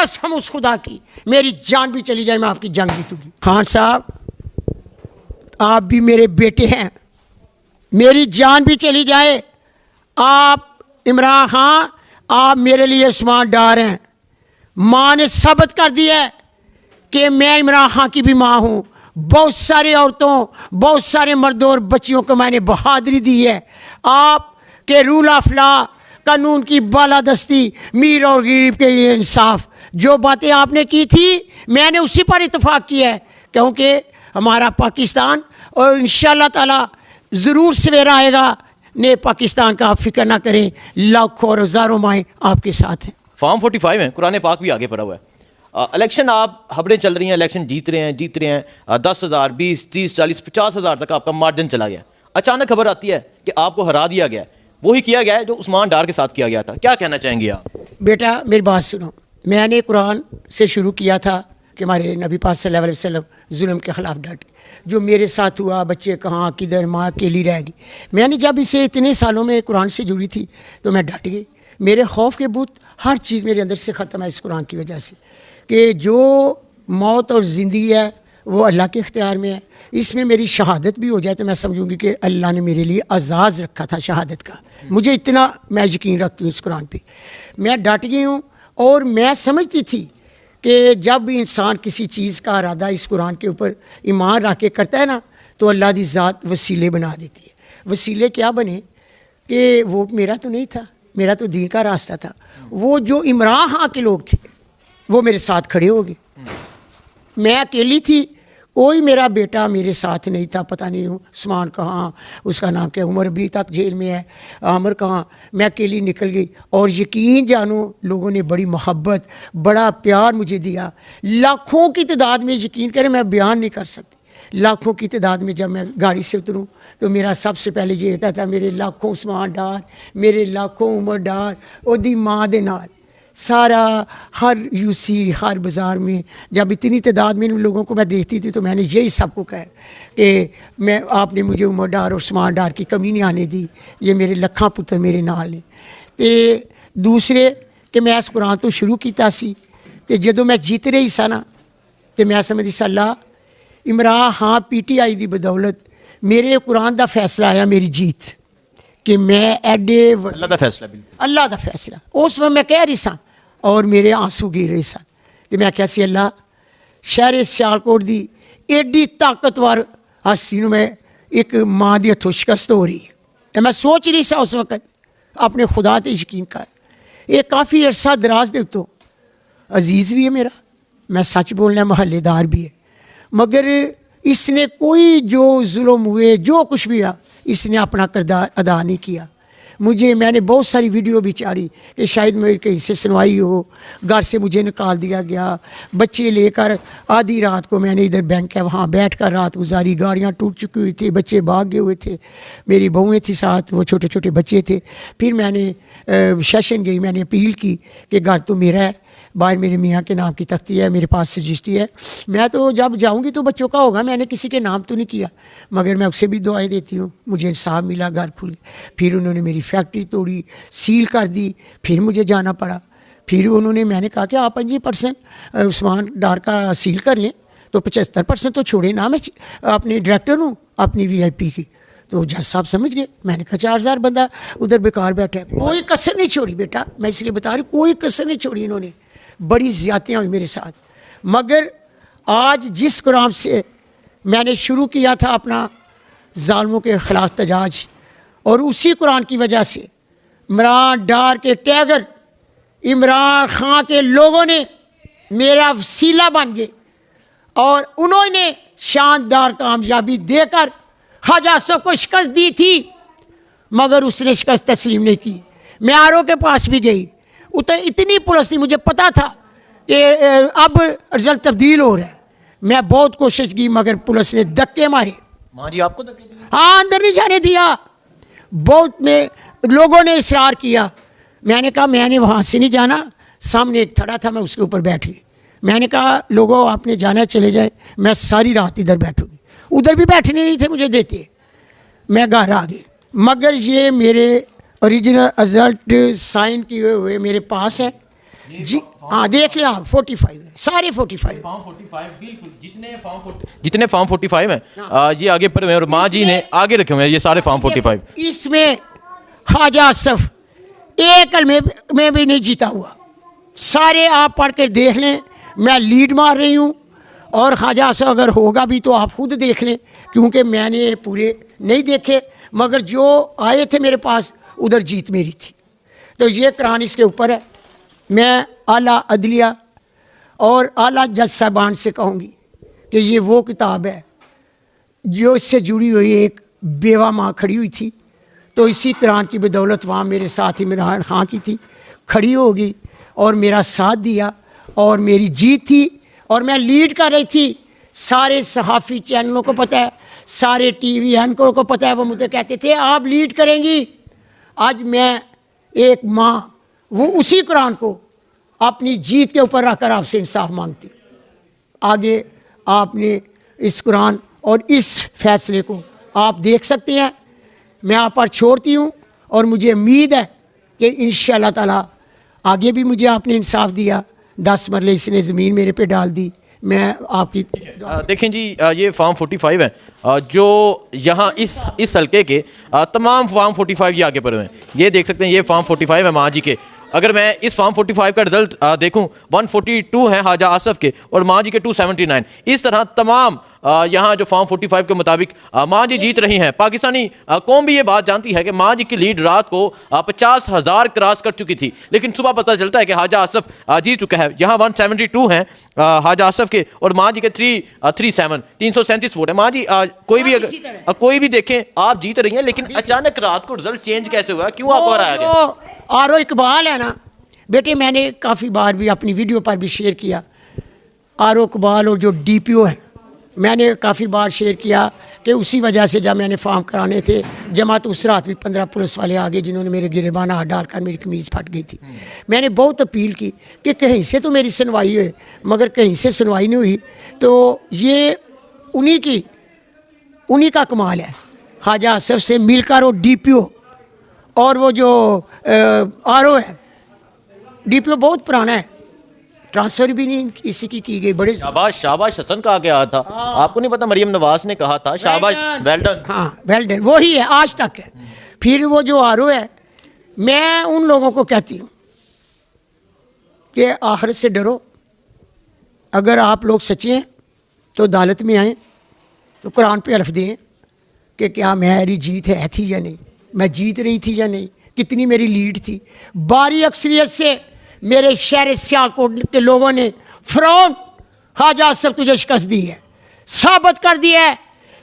कसम उस खुदा की, मेरी जान भी चली जाए मैं आपकी जंग जीतूंगी। खान साहब आप भी मेरे बेटे हैं, मेरी जान भी चली जाए, आप इमरान खान आप मेरे लिए उस्मान डार हैं। माँ ने साबित कर दिया है कि मैं इमरान खान की भी माँ हूँ। बहुत सारे औरतों, बहुत सारे मर्दों और बच्चियों को मैंने बहादुरी दी है। आपके रूल ऑफ लॉ, कानून की बालादस्ती, मीर और गरीब के लिए इंसाफ, जो बातें आपने की थी मैंने उसी पर इत्तेफाक किया है, क्योंकि हमारा पाकिस्तान और इंशाअल्लाह ताला ज़रूर सवेरा आएगा ने पाकिस्तान का। आप फिक्र ना करें, लाखों और हज़ारों माएँ आपके साथ हैं। फॉर्म 45 है, कुरान पाक भी आगे पड़ा हुआ है। इलेक्शन आप खबरें चल रही हैं, इलेक्शन जीत रहे हैं 10,000, 20, 30, 40, 50,000 तक आपका मार्जिन चला गया। अचानक खबर आती है कि आपको हरा दिया गया, वही किया गया है जो उस्मान डार के साथ किया गया था। क्या कहना चाहेंगे आप? बेटा मेरी बात सुनो, मैंने कुरान से शुरू किया था कि हमारे नबी पाक सल्लल्लाहु अलैहि वसल्लम जुल्म के ख़िलाफ़ डटे। जो मेरे साथ हुआ, बच्चे कहाँ किधर, माँ अकेली रह गई। मैंने जब इसे इतने सालों में कुरान से जुड़ी थी तो मैं डट गई। मेरे खौफ के भूत हर चीज़ मेरे अंदर से ख़त्म है इस कुरान की वजह से, कि जो मौत और ज़िंदगी है वो अल्लाह के इख्तियार में है। इसमें मेरी शहादत भी हो जाए तो मैं समझूंगी कि अल्लाह ने मेरे लिए अज़ाज़ रखा था शहादत का। मुझे इतना मैं यकीन रखती हूँ इस कुरान पे। मैं डट गई हूँ और मैं समझती थी कि जब भी इंसान किसी चीज़ का इरादा इस कुरान के ऊपर ईमान रख के करता है ना, तो अल्लाह की ज़ात वसीले बना देती है। वसीले क्या बने कि वो मेरा तो नहीं था, मेरा तो दीन का रास्ता था। वो जो इमरान खान के लोग थे वो मेरे साथ खड़े हो गए। मैं अकेली थी, कोई मेरा बेटा मेरे साथ नहीं था। पता नहीं उस्मान कहाँ, उसका नाम क्या, उमर अभी तक जेल में है, आमर कहाँ। मैं अकेली निकल गई और यकीन जानो लोगों ने बड़ी मोहब्बत, बड़ा प्यार मुझे दिया। लाखों की तादाद में, यकीन करें मैं बयान नहीं कर सकती, लाखों की तादाद में जब मैं गाड़ी से उतरूँ तो मेरा सबसे पहले ये होता था, मेरे लाखों उस्मान डार, मेरे लाखों उमर डार, ओदी माँ दे नाल सारा हर यूसी हर बाज़ार में जब इतनी तादाद में लोगों को मैं देखती थी तो मैंने यही सबको कहा कि मैं आपने मुझे उमर डार और उस्मान डार की कमी नहीं आने दी। ये मेरे लखा पुत्र मेरे नाल ने। तो दूसरे कि मैं इस कुरान तो शुरू किया सी ते जदों मैं जीत रही सा ना तो मैं समझी सा अल्लाह इमरान खान PTI की बदौलत मेरे कुरान का फैसला आया, मेरी जीत, कि मैं एडे अल्लाह का फैसला, अल्लाह का फैसला। उस वक्त मैं कह रही सा और मेरे आंसू गिर रहे सन। तो मैं क्या सी अल्लाह शहर सियालकोट की एडी ताकतवर हस्ती मैं एक माँ की हथों शिकस्त हो रही है। तो मैं सोच रही सा उस वक्त अपने खुदा ते यकीन कर। ये काफ़ी अरसा दराज दे तो अजीज़ भी है मेरा, मैं सच बोलना महल्लेदार भी है, मगर इसने कोई जो जुल्म हुए जो कुछ भी हुआ इसने अपना किरदार अदा नहीं किया। मैंने बहुत सारी वीडियो भी चाड़ी कि शायद मेरी कहीं से सुनवाई हो, घर से मुझे निकाल दिया गया, बच्चे लेकर आधी रात को मैंने इधर बैंक है वहाँ बैठ कर रात गुजारी, गाड़ियाँ टूट चुकी हुई थी, बच्चे भाग गए हुए थे, मेरी बहुएँ थी साथ, वो छोटे छोटे बच्चे थे। फिर मैंने सेशन गई, मैंने अपील की कि घर तो मेरा है, बाहर मेरे मियाँ के नाम की तख्ती है, मेरे पास रजिस्ट्री है, मैं तो जब जाऊँगी तो बच्चों का होगा, मैंने किसी के नाम तो नहीं किया, मगर मैं उसे भी दुआएं देती हूँ। मुझे इंसाफ मिला, घर खुल गया। फिर उन्होंने मेरी फैक्ट्री तोड़ी, सील कर दी, फिर मुझे जाना पड़ा। फिर उन्होंने, मैंने कहा कि आप 25% उस्मान डार का सील कर लें तो 75% तो छोड़े ना, मैं अपनी डायरेक्टर हूँ अपनी VIP की। तो जज साहब समझ गए। मैंने कहा 4000 बंदा उधर बेकार बैठा है, कोई कसर नहीं छोड़ी बेटा, मैं इसलिए बता रही, कोई कसर नहीं छोड़ी इन्होंने। बड़ी ज़्यादतियाँ हुई मेरे साथ, मगर आज जिस कुरान से मैंने शुरू किया था अपना जालिमों के ख़िलाफ़ तजाज, और उसी कुरान की वजह से इमरान डार के टैगर इमरान खान के लोगों ने मेरा वसीला बन गए और उन्होंने शानदार कामयाबी देकर हजासों को शिकस्त दी थी, मगर उसने शिकस्त तस्लीम नहीं की। मैं आरओ के पास भी गई, उतर इतनी पुलिस थी, मुझे पता था कि अब रिजल्ट तब्दील हो रहा है। मैं बहुत कोशिश की मगर पुलिस ने धक्के मारे। माँ जी आपको धक्के दिए? हाँ, अंदर नहीं जाने दिया। बहुत में लोगों ने इसरार किया, मैंने कहा मैंने वहाँ से नहीं जाना। सामने एक थड़ा था, मैं उसके ऊपर बैठ गई। मैंने कहा लोगों आपने जाना चले जाए, मैं सारी रात इधर बैठूँगी। उधर भी बैठने नहीं थे मुझे देते, मैं घर आ गई। मगर ये मेरे ओरिजिनल रिजल्ट साइन किए हुए मेरे पास है, जी हाँ, देख लें आप, 45 है, सारे 45 फॉर्म 45 बिल्कुल, जितने फॉर्म 45 हैं ये आगे पढ़े हुए हैं और माँ जी ने आगे रखे हुए हैं ये सारे फॉर्म 45। इसमें ख्वाजा आसफ एक कलमे में भी नहीं जीता हुआ, सारे आप पढ़ के देख लें, मैं लीड मार रही हूँ। और ख्वाजा आसफ अगर होगा भी तो आप खुद देख लें, क्योंकि मैंने पूरे नहीं देखे, मगर जो आए थे मेरे पास उधर जीत मेरी थी। तो ये कुरान इसके ऊपर है। मैं आला अदलिया और आला जज साहबान से कहूँगी कि ये वो किताब है जो इससे जुड़ी हुई एक बेवा माँ खड़ी हुई थी, तो इसी कुरान की बदौलत वहाँ मेरे साथ इमरान खां की थी, खड़ी होगी और मेरा साथ दिया और मेरी जीत थी। और मैं लीड कर रही थी, सारे सहाफ़ी चैनलों को पता है, सारे टीवी एंकरों को पता है, वो मुझे कहते थे आप लीड करेंगी। आज मैं एक माँ वो उसी कुरान को अपनी जीत के ऊपर रखकर आपसे इंसाफ मांगती। आगे आपने इस कुरान और इस फैसले को आप देख सकते हैं, मैं आप पर छोड़ती हूँ और मुझे उम्मीद है कि इंशाअल्लाह ताला आगे भी मुझे आपने इंसाफ दिया। 10 मरले इसने ज़मीन मेरे पे डाल दी। मैं आपकी देखें जी ये फॉर्म 45 है जो यहाँ इस हल्के के तमाम फॉर्म 45 ये आगे पड़े हुए हैं, ये देख सकते हैं ये फॉर्म 45 है माँ जी के। अगर मैं इस फॉर्म 45 का रिजल्ट देखूं 142 हैं ख्वाजा आसफ के और माँ जी के 279। इस तरह तमाम यहाँ जो फॉर्म 45 के मुताबिक माँ जी जीत रही हैं। पाकिस्तानी कौम भी ये बात जानती है कि माँ जी की लीड रात को 50,000 क्रॉस कर चुकी थी, लेकिन सुबह पता चलता है कि ख्वाजा आसफ जीत चुका है। यहाँ 172 हैं ख्वाजा आसफ के और माँ जी के 337 वोट है। माँ जी कोई भी देखें आप जीत रही हैं, लेकिन अचानक रात को रिजल्ट चेंज कैसे हुआ, क्यों आपको हराया गया? आरो इकबाल है ना बेटे, मैंने काफ़ी बार भी अपनी वीडियो पर भी शेयर किया। आरो इकबाल और जो DPO है मैंने काफ़ी बार शेयर किया कि उसी वजह से जब मैंने फॉर्म कराने थे जमात उस रात भी 15 पुलिस वाले आ गए जिन्होंने मेरे गिरेबाना हाथ डालकर मेरी कमीज़ फट गई थी। मैंने बहुत अपील की कि कहीं से तो मेरी सुनवाई हुई, मगर कहीं से सुनवाई नहीं हुई। तो ये उन्हीं का कमाल है। ख्वाजा आसफ से मिलकर वो DPO और वो जो RO है, DPO बहुत पुराना है, ट्रांसफ़र भी नहीं किसी की गई। बड़े शाबाश हसन कहा गया था, आपको नहीं पता मरियम नवाज ने कहा था शाबाश वेल डन। हाँ वेल डन वही है, आज तक है। फिर वो जो RO है, मैं उन लोगों को कहती हूँ कि आखिरत से डरो। अगर आप लोग सच्चे हैं तो अदालत में आएँ तो कुरान पे हल्फ दें कि क्या मेरी जीत है थी या नहीं, मैं जीत रही थी या नहीं, कितनी मेरी लीड थी। भारी अक्सरियत से मेरे शहर सियालकोट के लोगों ने फ़िरौन ख्वाजा आसफ तुझे शिकस्त दी है, साबित कर दिया है।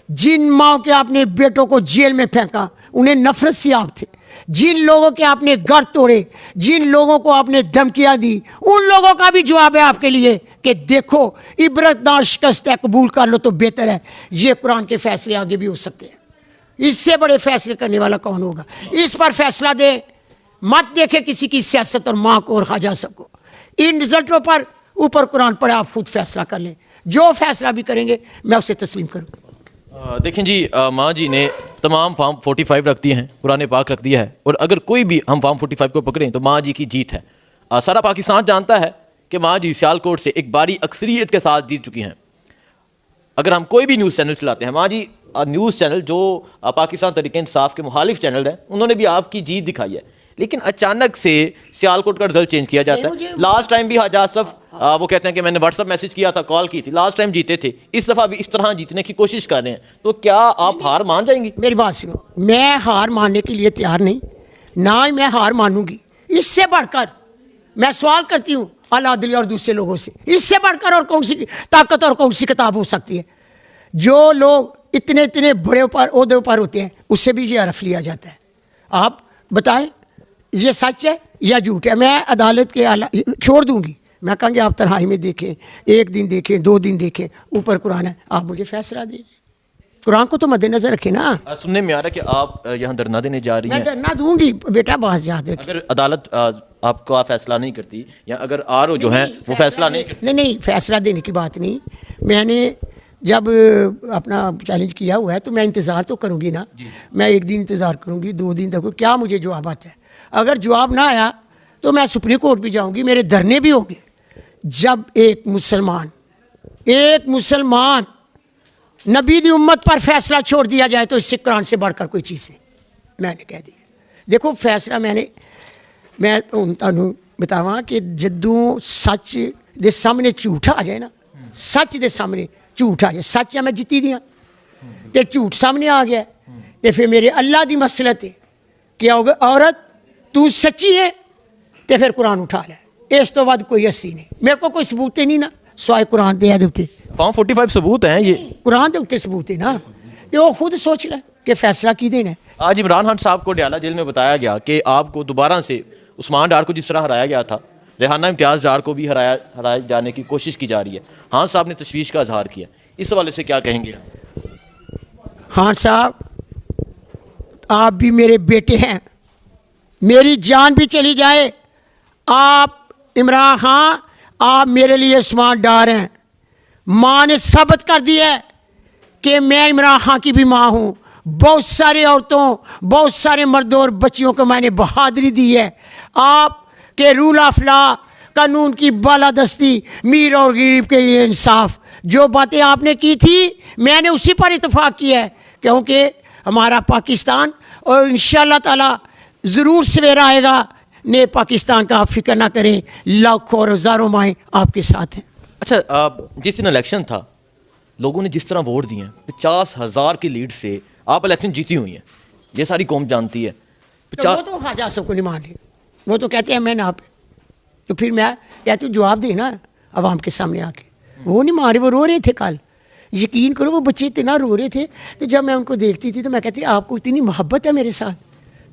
जिन माओ के आपने बेटों को जेल में फेंका उन्हें नफरत से आप थे, जिन लोगों के आपने घर तोड़े, जिन लोगों को आपने धमकियां दी, उन लोगों का भी जवाब है आपके लिए कि देखो इबरतनाक शिकस्त है, कबूल कर लो तो बेहतर है। ये कुरान के फैसले आगे भी हो सकते हैं, इससे बड़े फैसले करने वाला कौन होगा? इस पर फैसला दे, मत देखे किसी की सियासत और माँ को और ख्वाजा आसफ को। इन रिजल्टों पर ऊपर कुरान पढ़े, आप खुद फैसला कर लें। जो फैसला भी करेंगे मैं उसे तस्लीम करूँगा। देखें जी माँ जी ने तमाम फॉर्म 45 रख दिए हैं, कुरान पाक रख दिया है, और अगर कोई भी हम फॉर्म 45 को पकड़ें तो माँ जी की जीत है। सारा पाकिस्तान जानता है कि माँ जी सियालकोट से एक बारी अक्सरियत के साथ जीत चुकी हैं। अगर हम कोई भी न्यूज़ चैनल चलाते हैं, माँ जी न्यूज़ चैनल जो पाकिस्तान तहरीक इंसाफ के मुखालिफ चैनल है, उन्होंने भी आपकी जीत दिखाई है, लेकिन अचानक से सियालकोट का रिजल्ट चेंज किया जाता है। लास्ट टाइम भी ख्वाजा आसफ वो कहते हैं कि मैंने व्हाट्सअप मैसेज किया था, कॉल की थी, लास्ट टाइम जीते थे, इस दफ़ा भी इस तरह जीतने की कोशिश कर रहे हैं, तो क्या आप हार मान जाएंगी? मेरी बात सुनो, मैं हार मानने के लिए तैयार नहीं, ना ही मैं हार मानूंगी। इससे बढ़कर मैं सवाल करती हूँ आला अदलिया और दूसरे लोगों से, इससे बढ़कर और कौन सी ताकत और कौन सी किताब हो सकती है? जो लोग इतने इतने बड़े ओहदे पर होते हैं उससे भी ये हरफ लिया जाता है। आप बताएं ये सच है या झूठ है? मैं अदालत के आला छोड़ दूंगी, मैं कहूँगी आप तन्हाई में देखें, 1 दिन देखें, 2 दिन देखें, ऊपर कुरान है, आप मुझे फैसला दे दें। कुरान को तो मद्देनजर रखें ना। सुनने में आ रहा है कि आप यहाँ धरना देने जा रही हैं। मैं धरना दूंगी बेटा, बात याद रखें। अगर अदालत आपका फैसला नहीं करती या अगर RO जो है वो फैसला नहीं करती? नहीं, फैसला देने की बात नहीं। मैंने जब अपना चैलेंज किया हुआ है तो मैं इंतज़ार तो करूँगी ना। मैं 1 दिन इंतज़ार करूँगी, 2 दिन तक, क्या मुझे जवाब आता है। अगर जवाब ना आया तो मैं सुप्रीम कोर्ट भी जाऊंगी, मेरे धरने भी होंगे। जब एक मुसलमान नबी दी उम्मत पर फैसला छोड़ दिया जाए तो इससे कुरान से बढ़कर कोई चीज़ नहीं। मैंने कह दिया, देखो फैसला मैं तुहानू बतावां कि जदों सच दे सामने झूठ आ जाए ना, सच दे सामने झूठ आ जाए, सच है मैं जीती दियाँ तो झूठ सामने आ गया तो फिर मेरे अल्लाह की मसलत है कि औरत तू सच्ची है तो फिर कुरान उठा ले, इस तो बाद कोई हस्सी नहीं। मेरे को कोई सबूत ही नहीं ना सवाए कुरान दे उत्ते। फॉर्म 45 सबूत हैं ये, कुरान के उत्ते सबूत है ना, तो वो खुद सोच ले कि फैसला की देना है। आज इमरान खान साहब को डयाला जेल में बताया गया कि आपको दोबारा से उस्मान डार को जिस तरह हराया गया था, रेहाना इम्तियाज़ डार को भी हराए जाने की कोशिश की जा रही है। खान साहब ने तशवीश का इजहार किया, इस हवाले से क्या कहेंगे? खान साहब आप भी मेरे बेटे हैं, मेरी जान भी चली जाए, आप इमरान खान आप मेरे लिए उस्मान डार हैं। माँ ने साबित कर दिया है कि मैं इमरान खान की भी माँ हूँ। बहुत सारे औरतों, बहुत सारे मर्दों और बच्चियों को मैंने बहादुरी दी है। आपके रूल ऑफ लॉ, कानून की बालादस्ती, मीर और गरीब के लिए इंसाफ, जो बातें आपने की थी मैंने उसी पर इत्तेफाक किया है, क्योंकि हमारा पाकिस्तान और इंशाअल्लाह ताला ज़रूर सवेरा आएगा ने पाकिस्तान का आप फिक्र ना करें, लाखों और हज़ारों माएँ आपके साथ हैं। अच्छा, जिस दिन इलेक्शन था लोगों ने जिस तरह वोट दिए हैं, 50,000 की लीड से आप इलेक्शन जीती हुई हैं, ये सारी कौम जानती है। तो वो तो ख्वाजा सबको नहीं मान रही, वो तो कहते हैं मैं ना पे, तो फिर मैं कहती हूँ जवाब दे ना अवाम के सामने आके। वो नहीं मान रहे, वो रो रहे थे कल, यकीन करो वो बच्चे इतना रो रहे थे। तो जब मैं उनको देखती थी तो मैं कहती आपको इतनी मोहब्बत है मेरे साथ,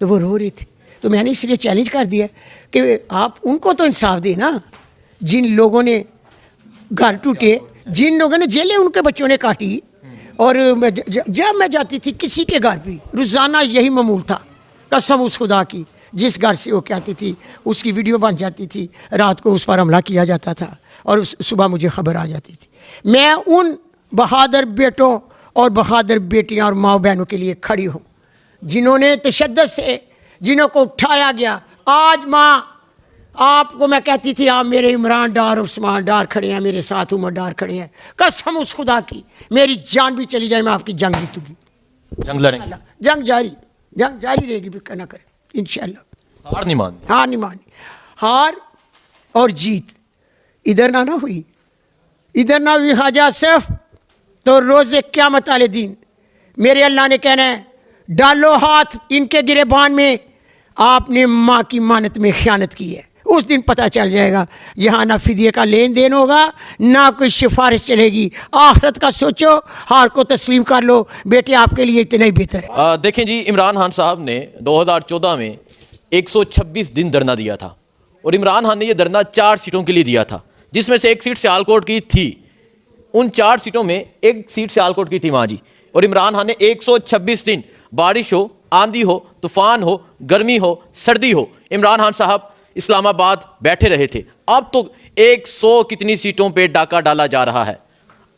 तो वो रो रहे थे। तो मैंने इसलिए चैलेंज कर दिया कि आप उनको तो इंसाफ दें ना, जिन लोगों ने घर टूटे, जिन लोगों ने जेलें उनके बच्चों ने काटी। और जब मैं जाती थी किसी के घर भी रोज़ाना यही मामूल था, कसम उस खुदा की, जिस घर से वो कहती थी उसकी वीडियो बन जाती थी, रात को उस पर हमला किया जाता था और सुबह मुझे खबर आ जाती थी। मैं उन बहादुर बेटों और बहादुर बेटियां और माँ बहनों के लिए खड़ी हूँ जिन्होंने तशद्दुद से, जिन्हों को उठाया गया। आज माँ आपको मैं कहती थी आप मेरे इमरान डार और उस्मान डार खड़े हैं, मेरे साथ उमर डार खड़े हैं, कसम उस खुदा की मेरी जान भी चली जाए मैं आपकी जंग जीतूंगी। जंग लड़ेंगे, जंग जारी रहेगी, भी करना करें इंशाल्लाह। हार नहीं माननी, हार नहीं मानी। हार और जीत इधर ना हुई, इधर ना हुई ख्वाजा सिर्फ तो रोज़े क़यामत वाले दिन मेरे अल्लाह ने कहना है डालो हाथ इनके गिरेबान में, आपने माँ की मानत में ख़यानत की है। उस दिन पता चल जाएगा, यहाँ ना फिदिये का लेन देन होगा, ना कोई सिफारिश चलेगी। आखिरत का सोचो, हार को तस्लीम कर लो, बेटे आपके लिए इतना ही बेहतर है। देखें जी, इमरान खान साहब ने 2014 में 126 दिन धरना दिया था और इमरान खान ने यह धरना 4 सीटों के लिए दिया था, जिसमें से एक सीट सियालकोट की थी। उन 4 सीटों में एक सीट सियालकोट की थी माँ जी, और इमरान खान ने 126 दिन, बारिश हो, आंधी हो, तूफान हो, गर्मी हो, सर्दी हो, इमरान खान साहब इस्लामाबाद बैठे रहे थे। अब तो 100 कितनी सीटों पे डाका डाला जा रहा है।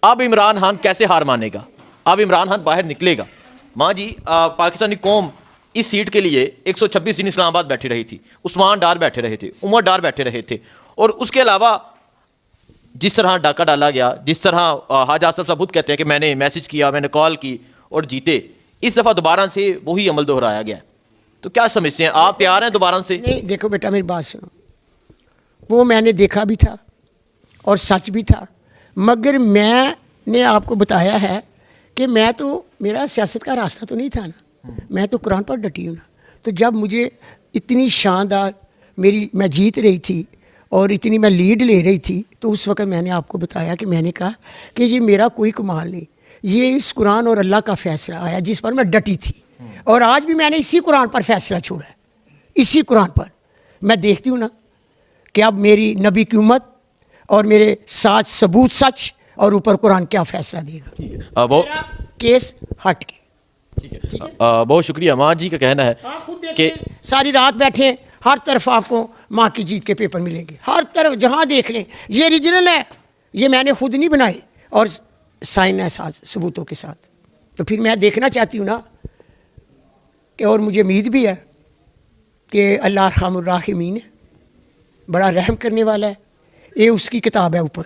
अब इमरान खान कैसे हार मानेगा? अब इमरान खान बाहर निकलेगा। माँ जी, पाकिस्तानी कौम इस सीट के लिए 126 दिन इस्लामाबाद बैठी रही थी, उस्मान डार बैठे रहे थे, उमर डार बैठे रहे थे, और उसके अलावा जिस तरह डाका डाला गया, जिस तरह हाज आसफ साहब खुद कहते हैं कि मैंने मैसेज किया, मैंने कॉल की और जीते, इस दफ़ा दोबारा से वही अमल दोहराया गया। तो क्या समझते हैं आप, तैयार हैं दोबारा से? नहीं, देखो बेटा मेरी बात सुनो, वो मैंने देखा भी था और सच भी था, मगर मैंने आपको बताया है कि मैं तो, मेरा सियासत का रास्ता तो नहीं था ना, मैं तो कुरान पर डटी हूँ ना। तो जब मुझे इतनी शानदार मैं जीत रही थी और इतनी मैं लीड ले रही थी, तो उस वक्त मैंने आपको बताया कि मैंने कहा कि ये मेरा कोई कमाल नहीं, ये इस कुरान और अल्लाह का फैसला आया जिस पर मैं डटी थी। और आज भी मैंने इसी कुरान पर फैसला छोड़ा है, इसी कुरान पर। मैं देखती हूँ ना कि अब मेरी नबी की उम्मत और मेरे साथ सबूत सच और ऊपर कुरान क्या फैसला देगा। केस हट के ठीक है। बहुत शुक्रिया। माँ जी का कहना है कि सारी रात बैठे, हर तरफ आपको माँ की जीत के पेपर मिलेंगे, हर तरफ जहाँ देख लें। ये रीजनल है, ये मैंने खुद नहीं बनाए और साइन है साथ सबूतों के साथ। तो फिर मैं देखना चाहती हूँ ना कि, और मुझे उम्मीद भी है कि अल्लाह अर्हमुर राहिमीन है, बड़ा रहम करने वाला है। ये उसकी किताब है ऊपर,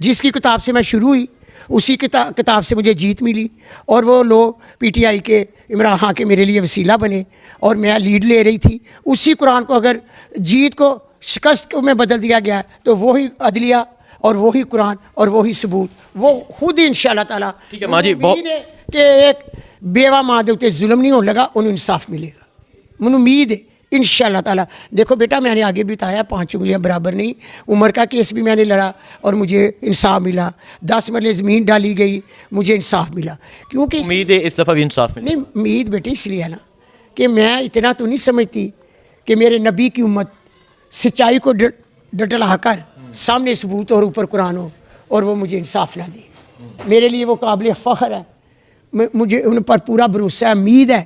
जिसकी किताब से मैं शुरू हुई, उसी किताब से मुझे जीत मिली। और वो लोग PTI के इमरान खान के मेरे लिए वसीला बने और मैं लीड ले रही थी। उसी कुरान को अगर जीत को शिकस्त में बदल दिया गया तो वही अदलिया और वही कुरान और वही सबूत वो खुद ही इंशाअल्लाह ताला। ठीक है माँ जी, उम्मीद है कि एक बेवा माँ के उत्ते जुल्म नहीं होने लगा, उन्हें इंसाफ मिलेगा, मुझे उम्मीद है इंशाअल्लाह ताला। देखो बेटा, मैंने आगे भी बताया 5 उंगलियां बराबर नहीं, उम्र का केस भी मैंने लड़ा और मुझे इंसाफ मिला। 10 मरले ज़मीन डाली गई, मुझे इंसाफ मिला। क्योंकि उम्मीद है इस दफ़ा भी इंसाफ मिले। नहीं, उम्मीद बेटे इसलिए है ना कि मैं इतना तो नहीं समझती कि मेरे नबी की उम्मत सच्चाई को डटला कर सामने सबूत और ऊपर कुरान हो और वो मुझे इंसाफ ना दे। मेरे लिए वो काबिल फ़ख्र है। मुझे उन पर पूरा भरोसा है, उम्मीद है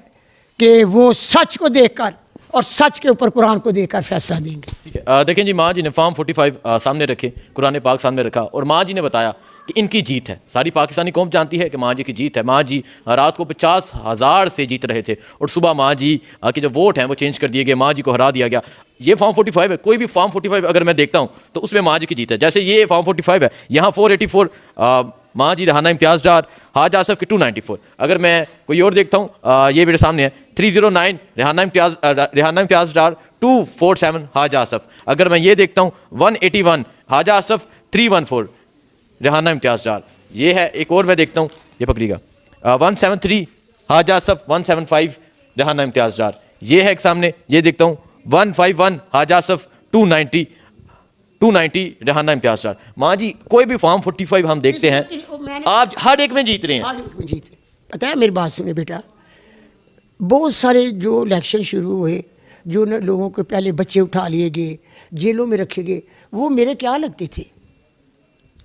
कि वो सच को देखकर और सच के ऊपर कुरान को देखकर फैसला देंगे। ठीक है, देखें जी, माँ जी ने फॉर्म 45 सामने रखे, कुरान पाक सामने रखा और माँ जी ने बताया कि इनकी जीत है। सारी पाकिस्तानी कौम जानती है कि माँ जी की जीत है। माँ जी रात को 50,000 से जीत रहे थे और सुबह माँ जी के जो वोट हैं वो चेंज कर दिए गए, माँ जी को हरा दिया गया। ये फॉर्म 45 है, कोई भी फॉर्म 45 अगर मैं देखता हूँ तो उसमें माँ जी की जीत है। जैसे ये फॉर्म 45 है, यहाँ 484 माँ जी रेहाना इम्तियाज़ डार, हाज आसफ के 294। अगर मैं कोई और देखता हूँ, ये मेरे सामने है 309 रेहाना इम्तियाज़ डार 247 हाज आसफ। अगर मैं ये देखता हूँ 181 हाज आसफ 314 रेहाना इम्तियाज़ डार। ये है एक और मैं देखता हूँ, ये पकड़िएगा 173 हाज आसफ 175 रेहाना इम्तियाज़ डार। ये है एक सामने, ये देखता हूँ 151 हाज आसफ 290 रेहाना इम्तियाज़ डार। माँ जी कोई भी फॉर्म 45 हम देखते हैं, आप हर एक में जीत रहे हैं। पता है, मेरी बात सुने बेटा, बहुत सारे जो इलेक्शन शुरू हुए, जो लोगों के पहले बच्चे उठा लिए गए, जेलों में रखे गए, वो मेरे क्या लगते थे।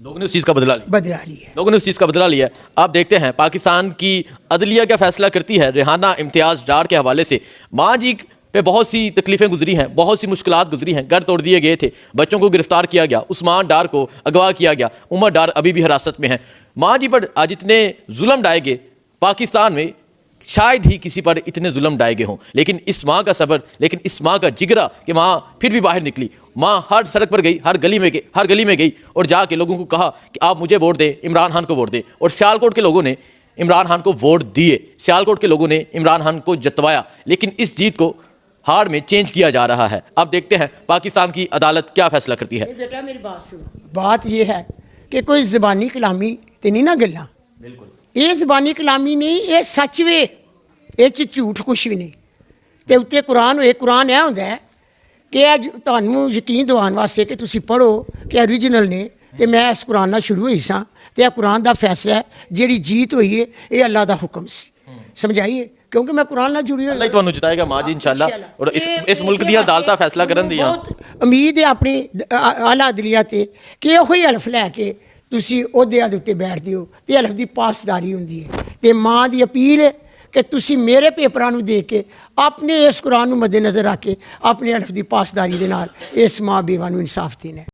लोगों ने उस चीज़ का बदला लिया। लोगों ने उस चीज़ का बदला लिया। आप देखते हैं पाकिस्तान की अदलिया क्या फैसला करती है रेहाना इम्तियाज़ डार के हवाले से। माँ जी पे बहुत सी तकलीफ़ें गुजरी हैं, बहुत सी मुश्किलात गुजरी हैं, घर तोड़ दिए गए थे, बच्चों को गिरफ्तार किया गया, उस्मान डार को अगवा किया गया, उमर डार अभी भी हिरासत में हैं। माँ जी पर आज इतने जुल्म ढाए गए, पाकिस्तान में शायद ही किसी पर इतने जुल्म ढाए गए हों, लेकिन इस माँ का सब्र, लेकिन इस माँ का जिगरा कि माँ फिर भी बाहर निकली। माँ हर सड़क पर गई, हर गली में गई और जाके लोगों को कहा कि आप मुझे वोट दें, इमरान खान को वोट दें। और सियालकोट के लोगों ने इमरान खान को वोट दिए, सियालकोट के लोगों ने इमरान खान को जितवाया, लेकिन इस जीत को हार में चेंज किया जा रहा है। अब देखते हैं पाकिस्तान की अदालत क्या फैसला करती है। बेटा मेरी बात सुनो, बात यह है कि कोई ज़बानी कलामी तो नहीं ना गल्ला, बिल्कुल ये ज़बानी कलामी नहीं, ये सच वे, ये झूठ कुछ भी नहीं। तो उत्ते कुरान होए, कुरान यह होंदा है कि तुहानू यकीन दिवाने वास्ते कि तुसी पढ़ो कि ओरिजिनल ने, तो मैं इस कुरान नाल शुरू हुई सां, तो यह कुरान का फैसला है, जिहड़ी जीत हुई है ये अल्लाह का हुक्म सी। समझाइए, क्योंकि मैं कुरान नाल जुड़ी हुई। अल्लाह ही तुहानू जिताएगा माँ जी इंशाअल्लाह, और इस मुल्क दी अदालतां फैसला करन दी। बहुत उम्मीद है अपनी आला अदलिया ते कि ओही हल्फ लैके तुसी ओहदे दे उत्ते बैठदे हो ते हल्फ दी पासदारी हुंदी है। ते माँ दी अपील है कि तुसी मेरे पेपरां नू देख के अपने इस कुरान नू मद्देनज़र रख के अपने हल्फ दी पासदारी दे नाल इस माँ बेवा नू इंसाफ देना है।